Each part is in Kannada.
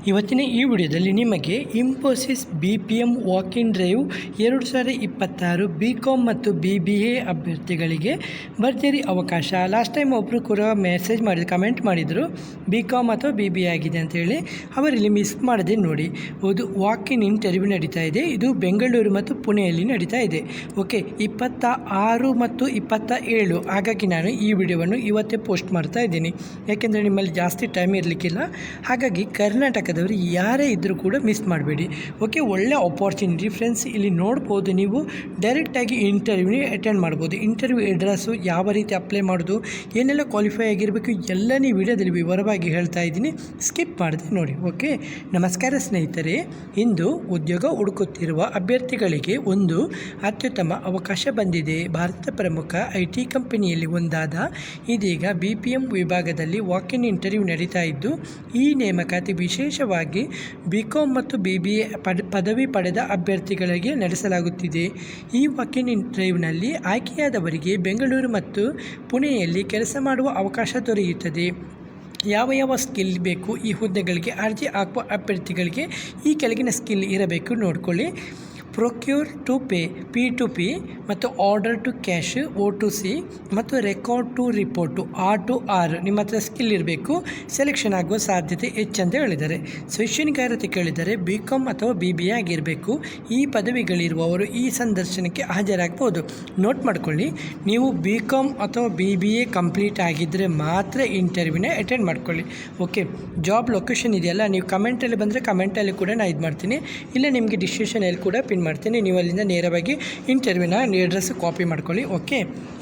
ಇವತ್ತಿನ ಈ ವಿಡಿಯೋದಲ್ಲಿ ನಿಮಗೆ Infosys BPM walk in drive 2026 BCom ಮತ್ತು BBA ಅಭ್ಯರ್ಥಿಗಳಿಗೆ ಭರ್ಜರಿ ಅವಕಾಶ. ಲಾಸ್ಟ್ ಟೈಮ್ ಒಬ್ಬರು ಕೂಡ ಮೆಸೇಜ್ ಮಾಡಿದ್ರು, ಕಮೆಂಟ್ ಮಾಡಿದರು BCom ಅಥವಾ BBA ಆಗಿದೆ ಅಂತೇಳಿ. ಅವರಲ್ಲಿ ಮಿಸ್ ಮಾಡದೆ ನೋಡಿ, ಒಂದು ವಾಕ್ ಇನ್ ಇಂಟರ್ವ್ಯೂ ನಡೀತಾ ಇದೆ. ಇದು ಬೆಂಗಳೂರು ಮತ್ತು ಪುಣೆಯಲ್ಲಿ ನಡೀತಾ ಇದೆ. ಓಕೆ, 26 ಮತ್ತು 27. ಹಾಗಾಗಿ ನಾನು ಈ ವಿಡಿಯೋವನ್ನು ಇವತ್ತೇ ಪೋಸ್ಟ್ ಮಾಡ್ತಾ ಇದ್ದೀನಿ, ಯಾಕೆಂದರೆ ನಿಮ್ಮಲ್ಲಿ ಜಾಸ್ತಿ ಟೈಮ್ ಇರಲಿಕ್ಕಿಲ್ಲ. ಹಾಗಾಗಿ ಕರ್ನಾಟಕದವರು ಯಾರೇ ಇದ್ದರೂ ಕೂಡ ಮಿಸ್ ಮಾಡಬೇಡಿ. ಓಕೆ, ಒಳ್ಳೆ ಆಪರ್ಚುನಿಟಿ ಫ್ರೆಂಡ್ಸ್. ಇಲ್ಲಿ ನೋಡ್ಬೋದು, ನೀವು ಡೈರೆಕ್ಟಾಗಿ ಇಂಟರ್ವ್ಯೂನೇ ಅಟೆಂಡ್ ಮಾಡ್ಬೋದು. ಇಂಟರ್ವ್ಯೂ ಅಡ್ರೆಸ್ಸು, ಯಾವ ರೀತಿ ಅಪ್ಲೈ ಮಾಡೋದು, ಏನೆಲ್ಲ ಕ್ವಾಲಿಫೈ ಆಗಿರಬೇಕು, ಎಲ್ಲ ನೀವು ವಿಡಿಯೋದಲ್ಲಿ ವಿವರವಾಗಿ ಹೇಳ್ತಾ ಇದ್ದೀನಿ. ಸ್ಕಿಪ್ ಮಾಡಿದೆ ನೋಡಿ. ಓಕೆ, ನಮಸ್ಕಾರ ಸ್ನೇಹಿತರೆ. ಇಂದು ಉದ್ಯೋಗ ಹುಡುಕುತ್ತಿರುವ ಅಭ್ಯರ್ಥಿಗಳಿಗೆ ಒಂದು ಅತ್ಯುತ್ತಮ ಅವಕಾಶ ಬಂದಿದೆ. ಭಾರತದ ಪ್ರಮುಖ IT ಕಂಪನಿಯಲ್ಲಿ ಒಂದಾದ ಇದೀಗ BPM ವಿಭಾಗದಲ್ಲಿ ವಾಕ್ ಇನ್ ಇಂಟರ್ವ್ಯೂ ನಡೀತಾ ಇದ್ದು, ಈ ನೇಮಕಾತಿ ವಿಶೇಷವಾಗಿ BCom ಮತ್ತು BBA ಪದವಿ ಪಡೆದ ಅಭ್ಯರ್ಥಿಗಳಿಗೆ ನಡೆಸಲಾಗುತ್ತಿದೆ. ಈ ವಾಕ್ ಇನ್ ಇಂಟರ್ವ್ಯೂನಲ್ಲಿ ಆಯ್ಕೆಯಾದವರಿಗೆ ಬೆಂಗಳೂರು ಮತ್ತು ಪುಣೆಯಲ್ಲಿ ಕೆಲಸ ಮಾಡುವ ಅವಕಾಶ ದೊರೆಯುತ್ತದೆ. ಯಾವ ಸ್ಕಿಲ್ ಬೇಕು ಈ ಹುದ್ದೆಗಳಿಗೆ ಅರ್ಜಿ ಹಾಕುವ ಅಭ್ಯರ್ಥಿಗಳಿಗೆ ಈ ಕೆಳಗಿನ ಸ್ಕಿಲ್ ಇರಬೇಕು ನೋಡ್ಕೊಳ್ಳಿ. ಪ್ರೊಕ್ಯೂರ್ ಟು ಪೇ P2P ಮತ್ತು ಆರ್ಡರ್ ಟು ಕ್ಯಾಶ್ O2C ಮತ್ತು ರೆಕಾರ್ಡ್ ಟು ರಿಪೋರ್ಟು R2R ನಿಮ್ಮ ಹತ್ರ ಸ್ಕಿಲ್ ಇರಬೇಕು. ಸೆಲೆಕ್ಷನ್ ಆಗುವ ಸಾಧ್ಯತೆ ಹೆಚ್ಚಂತ ಹೇಳಿದ್ದಾರೆ. ಶೈಕ್ಷಣಿಕ ಅರ್ಹತೆ ಕೇಳಿದರೆ BCom ಅಥವಾ BBA ಆಗಿರಬೇಕು. ಈ ಪದವಿಗಳಿರುವವರು ಈ ಸಂದರ್ಶನಕ್ಕೆ ಹಾಜರಾಗಬಹುದು. ನೋಟ್ ಮಾಡ್ಕೊಳ್ಳಿ, ನೀವು BCom ಅಥವಾ BBA ಕಂಪ್ಲೀಟ್ ಆಗಿದ್ದರೆ ಮಾತ್ರ ಇಂಟರ್ವ್ಯೂನ ಅಟೆಂಡ್ ಮಾಡ್ಕೊಳ್ಳಿ. ಓಕೆ, ಜಾಬ್ ಲೊಕೇಶನ್ ಇದೆಯಲ್ಲ, ನೀವು ಕಮೆಂಟಲ್ಲಿ ಬಂದರೆ ಕಮೆಂಟಲ್ಲಿ ಕೂಡ ನಾನು ಇದು ಮಾಡ್ತೀನಿ, ಇಲ್ಲ ನಿಮಗೆ ಡಿಸ್ಕ್ರಿಪ್ಷನಲ್ಲಿ ಕೂಡ ಪಿನ್ ಮಾಡ್ತೀನಿ. ನೀವು ಅಲ್ಲಿಂದ ನೇರವಾಗಿ ಇಂಟರ್ವ್ಯೂನ ಅಡ್ರೆಸ್ ಕಾಪಿ ಮಾಡ್ಕೊಳ್ಳಿ. ಓಕೆ,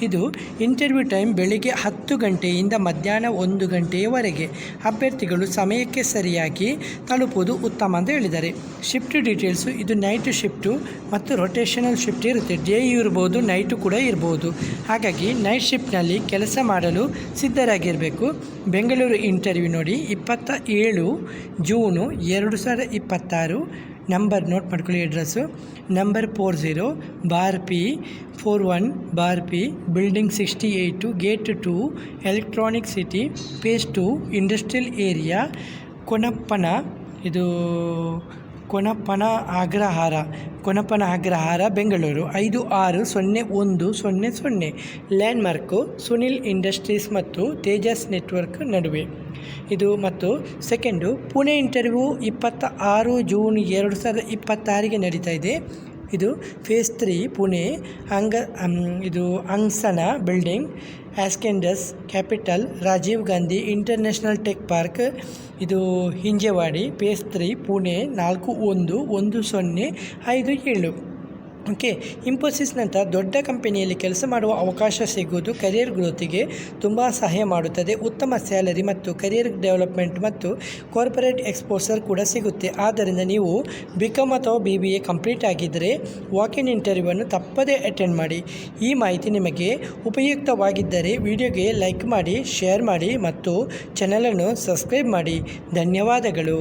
ಇದು ಇಂಟರ್ವ್ಯೂ ಟೈಮ್ ಬೆಳಿಗ್ಗೆ 10 ಗಂಟೆಯಿಂದ ಮಧ್ಯಾಹ್ನ 1 ಗಂಟೆಯವರೆಗೆ. ಅಭ್ಯರ್ಥಿಗಳು ಸಮಯಕ್ಕೆ ಸರಿಯಾಗಿ ತಲುಪುವುದು ಉತ್ತಮ ಅಂತ ಹೇಳಿದ್ದಾರೆ. ಶಿಫ್ಟ್ ಡೀಟೇಲ್ಸು, ಇದು ನೈಟ್ ಶಿಫ್ಟು ಮತ್ತು ರೊಟೇಷನಲ್ ಶಿಫ್ಟ್ ಇರುತ್ತೆ. ಡೇ ಇರ್ಬೋದು, ನೈಟು ಕೂಡ ಇರ್ಬೋದು. ಹಾಗಾಗಿ ನೈಟ್ ಶಿಫ್ಟ್ನಲ್ಲಿ ಕೆಲಸ ಮಾಡಲು ಸಿದ್ಧರಾಗಿರಬೇಕು. ಬೆಂಗಳೂರು ಇಂಟರ್ವ್ಯೂ ನೋಡಿ, 27 ಜೂನು 2026. ನಂಬರ್ ನೋಟ್ ಮಾಡ್ಕೊಳ್ಳಿ. Address number 40 bar P 41 bar P building 68 gate 2 Electronic City phase 2 industrial area Konappana. ಇದು ಕೊನಪ್ಪನ ಅಗ್ರಹಾರ ಬೆಂಗಳೂರು 560100. ಲ್ಯಾಂಡ್ಮಾರ್ಕು ಸುನಿಲ್ ಇಂಡಸ್ಟ್ರೀಸ್ ಮತ್ತು ತೇಜಸ್ ನೆಟ್ವರ್ಕ್ ನಡುವೆ ಇದು. ಮತ್ತು ಸೆಕೆಂಡು ಪುಣೆ ಇಂಟರ್ವ್ಯೂ 26 ಜೂನ್ 2026ಗೆ ನಡೀತಾ ಇದೆ. ಇದು ಫೇಸ್ 3 ಪುಣೆ ಅಂಗ್ಸನ building Ascendas Capital Rajiv Gandhi International Tech Park. ಇದು ಹಿಂಜವಾಡಿ ಫೇಸ್ 3 ಪುಣೆ 411057. ಓಕೆ, ಇನ್ಫೋಸಿಸ್ನಂಥ ದೊಡ್ಡ ಕಂಪನಿಯಲ್ಲಿ ಕೆಲಸ ಮಾಡುವ ಅವಕಾಶ ಸಿಗುವುದು ಕರಿಯರ್ ಗ್ರೋತಿಗೆ ತುಂಬ ಸಹಾಯ ಮಾಡುತ್ತದೆ. ಉತ್ತಮ ಸ್ಯಾಲರಿ ಮತ್ತು ಕರಿಯರ್ ಡೆವಲಪ್ಮೆಂಟ್ ಮತ್ತು ಕಾರ್ಪೊರೇಟ್ ಎಕ್ಸ್ಪೋಸರ್ ಕೂಡ ಸಿಗುತ್ತೆ. ಆದ್ದರಿಂದ ನೀವು BCom ಅಥವಾ BBA ಕಂಪ್ಲೀಟ್ ಆಗಿದ್ದರೆ ವಾಕ್ ಇನ್ ಇಂಟರ್ವ್ಯೂವನ್ನು ತಪ್ಪದೇ ಅಟೆಂಡ್ ಮಾಡಿ. ಈ ಮಾಹಿತಿ ನಿಮಗೆ ಉಪಯುಕ್ತವಾಗಿದ್ದರೆ ವಿಡಿಯೋಗೆ ಲೈಕ್ ಮಾಡಿ, ಶೇರ್ ಮಾಡಿ ಮತ್ತು ಚಾನಲನ್ನು ಸಬ್ಸ್ಕ್ರೈಬ್ ಮಾಡಿ. ಧನ್ಯವಾದಗಳು.